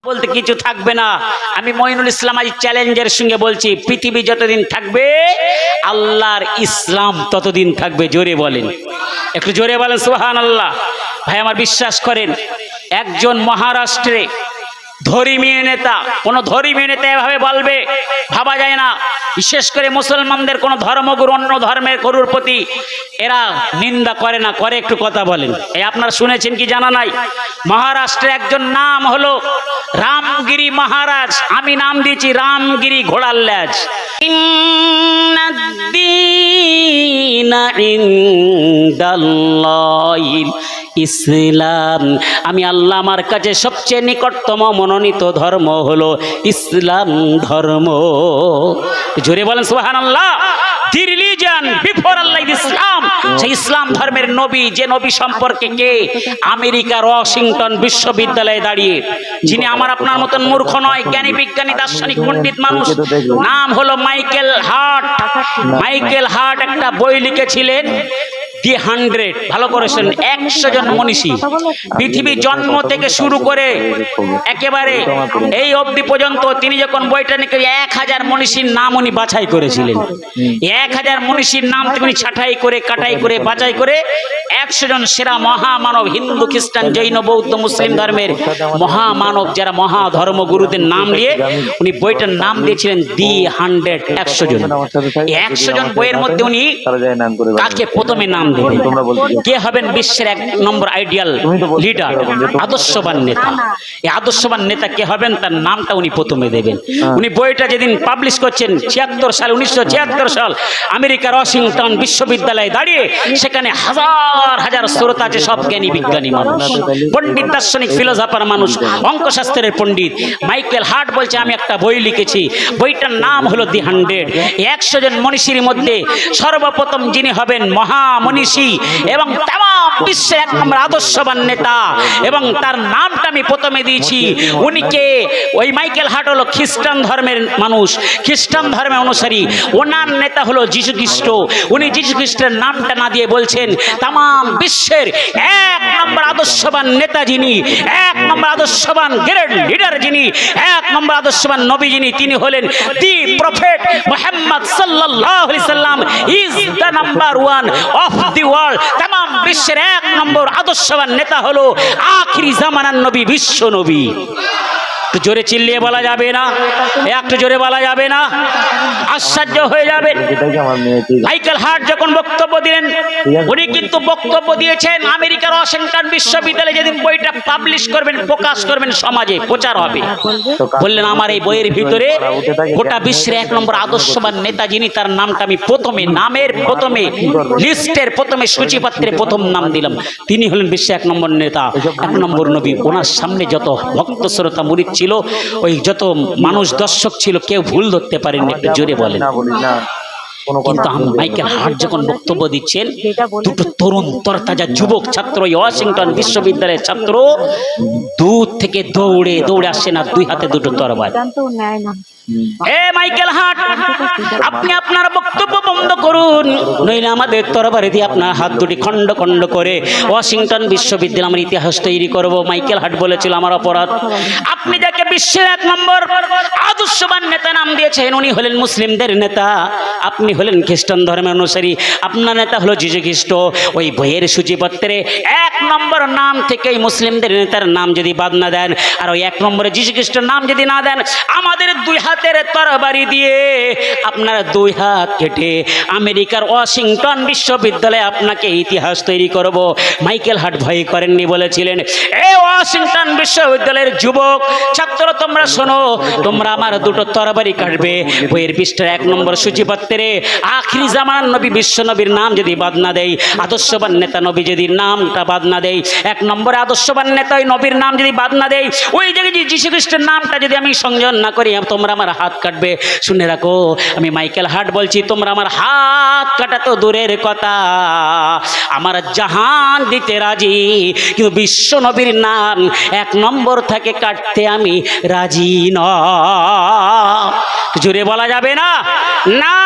বলতে কিছু থাকবে না। আমি মঈনুল ইসলাম আজ চ্যালেঞ্জের সঙ্গে বলছি, পৃথিবী যতদিন থাকবে আল্লাহর ইসলাম ততদিন থাকবে। জোরে বলেন, একটু জোরে বলেন সুবহানাল্লাহ। ভাই আমার বিশ্বাস করেন, একজন মহারাষ্ট্রে ধর্মীয় নেতা, কোন ধর্মীয় নেতা এভাবে বলবে ভাবা যায় না। বিশেষ করে মুসলমানদের কোন ধর্মগুরু অন্য ধর্মের গরুর প্রতি এরা নিন্দা করে না, করে একটু কথা বলেন। এই আপনারা শুনেছেন কি জানা নাই? মহারাষ্ট্রের একজন নাম হলো রামগিরি মহারাজ। আমি নাম দিয়েছি রামগিরি ঘোড়ার ল্যাজ। ইসলাম, আমি আল্লাহ আমার কাছে সবচেয়ে নিকটতম মনোনীত ধর্ম হলো ইসলাম ধর্ম। জোরে বলেন সুবহানাল্লাহ। দি রিলিজিয়ন বিফোর আল্লাহ ইজ ইসলাম। সেই ইসলাম ধর্মের নবী, যে নবী সম্পর্কে কে আমেরিকার ওয়াশিংটন বিশ্ববিদ্যালয়ে দাঁড়িয়ে, যিনি আমার আপনার মতন মূর্খ নয়, জ্ঞানী বিজ্ঞানী দার্শনিক পণ্ডিত মানুষ, নাম হলো মাইকেল হার্ট। মাইকেল হার্ট একটা বই লিখেছিলেন দি 100। ভালো করেছেন, 100 জন মনীষী পৃথিবী জন্ম থেকে শুরু করে একেবারে এই অবধি পর্যন্ত তিনি যখন বইটা লিখে 1000 মনীষীর নাম উনি বাছাই করেছিলেন। 1000 মনীষীর নাম তিনি ছাঁটাই করে কাটাই করে বাছাই করে 100 জন সেরা মহামানব, হিন্দু খ্রিস্টান জৈন বৌদ্ধ মুসলিম ধর্মের মহামানব, যারা মহা ধর্মগুরুদের নাম নিয়ে উনি বইটার নাম দিয়েছিলেন দি 100। 100 জন, 100 জন বইয়ের মধ্যে উনি কাকে প্রথমে নাম দেবেন, কে হবেন বিশ্বের 1 নম্বর আইডিয়াল লিডার, আদর্শবান নেতা, এই আদর্শবান নেতা কে হবেন তার নামটা উনি প্রথমে দেবেন। উনি বইটা যেদিন পাবলিশ করছেন 76 সাল, 1976 সাল, আমেরিকার ওয়াশিংটন বিশ্ববিদ্যালয়ে দাঁড়িয়ে, সেখানে হাজার হাজার শ্রোতা আছে, সব জ্ঞানী বিজ্ঞানী মানুষ, পণ্ডিত দার্শনিক ফিলোসফার মানুষ, অঙ্কশাস্ত্রের পণ্ডিত। মাইকেল হার্ট বলছে আমি একটা বই লিখেছি, বইটার নাম হলো দি 100। 100 জন মনীষীর মধ্যে সর্বপ্রথম যিনি হবেন মহামনীষী এবং তাম বিশ্বের 1 নম্বর আদর্শবান নেতা, এবং তার নামটা আমি প্রথমে দিয়েছি। উনি কে? ওই মাইকেল হার্ট হলো খ্রিস্টান ধর্মের মানুষ, খ্রিস্টান ধর্মের অনুসারী। ওনার নেতা হলো যীশু খ্রিস্ট। উনি যীশু খ্রিস্টের নামটা না দিয়ে বলছেন তাম বিশ্বের 1 নম্বর আদর্শবান নেতা যিনি, 1 নম্বর আদর্শবান গ্রেট লিডার যিনি, 1 নম্বর আদর্শবান নবী যিনি, তিনি হলেন দি প্রফেট মুহাম্মদ সাল্লাল্লাহু আলাইহি সাল্লাম is the number 1 of the world. তাম বিশ্বের 1 নম্বর আদর্শবান নেতা হলো আখিরি জামানার নবী, বিশ্ব নবী। একটু জোরে চিল্লিয়ে বলা যাবে না? একটু জোরে বলা যাবে না? আশ্চর্য হয়ে যাবে। মাইকেল হার্ট যখন বক্তব্য দিলেন, উনি কিন্তু বক্তব্য দিয়েছেন আমেরিকার ওয়াশিংটন বিশ্ববিদ্যালয়ে যেদিন বইটা পাবলিশ করবেন, প্রকাশ করবেন, সমাজে প্রচার হবে, বললেন আমার এই বইয়ের ভিতরে গোটা বিশ্বের 1 নম্বর আদর্শবান নেতা যিনি, তার নামটা আমি প্রথমে, নামের প্রথমে, লিস্টের প্রথমে, সূচিপত্রে প্রথম নাম দিলাম। তিনি হলেন বিশ্বের 1 নম্বর নেতা, 1 নম্বর নবী। ওনার সামনে যত ভক্ত শ্রোতা মুরিদ ছিল, ওই যত মানুষ দর্শক ছিল, কেউ ভুল ধরতে পারেননি। একটু জোরে বলেন। কিন্তু মাইকেল হার্ট যখন বক্তব্য দিচ্ছেন, দুটো তরুণ তরতাজা যুবক ছাত্র, ওয়াশিংটন বিশ্ববিদ্যালয়ের ছাত্র, দূর থেকে দৌড়ে দৌড়ে আসছে না, 2 হাতে 2টো তরবারি। হে মাইকেল হার্ট, আপনি আপনার বক্তব্য বন্ধ করুন, নইলে আমাদের তরবারি দিয়ে আপনার হাত দুটি খণ্ড খণ্ড করে ওয়াশিংটন বিশ্ববিদ্যালয় আমার ইতিহাস তৈরি করব। মাইকেল হার্ট বলেছিল আমার অপরাধ। আপনি যাকে বিশ্বের 1 নম্বর আদর্শবান নেতা নাম দিয়েছেন, উনি হলেন মুসলিমদের নেতা, আপনি হলেন খ্রিস্টান ধর্মের অনুসারী, আপনার নেতা হলো যীশু খ্রিস্ট। ওই বইয়ের সূচিপত্রে 1 নম্বর নাম থেকে মুসলিমদের নেতার নাম যদি বাদ না দেন, আর ওই 1 নম্বরে যীশু খ্রিস্টের নাম যদি না দেন, আমাদের 2 হাতের তরবারি দিয়ে আপনার 2 হাত কেটে আমেরিকার ওয়াশিংটন বিশ্ববিদ্যালয়ে আপনাকে ইতিহাস তৈরি করব। মাইকেল হার্ট ভয় করেননি, বলেছিলেন এ ওয়াশিংটন বিশ্ববিদ্যালয়ের যুবক ছাত্র, তোমরা শোনো, তোমরা আমার 2টো তরবারি কাটবে। বইয়ের পৃষ্ঠার 1 নম্বর সূচিপত্রে আখিরি জামানার নবী বিশ্ব নবীর নাম যদি বাদ না দেয়, আদর্শবান নেতা নবী যদি নামটা বাদ না দেয়, 1 নম্বরে আদর্শবান নেতা ওই নবীর নাম যদি বাদ না দেয়, ওই জায়গায় যীশু খ্রিস্টের নামটা যদি আমি সংযোজন না করি, তোমরা আমার হাত কাটবে। শুনে রাখো, আমি মাইকেল হার্ট বলছি, তোমরা আমার হাত কাটা তো দূরের কথা, আমার জাহান দিতে রাজি, কিন্তু বিশ্ব নবীর নাম 1 নম্বর থেকে কাটতে আমি রাজি নয়। জোরে বলা যাবে না? না।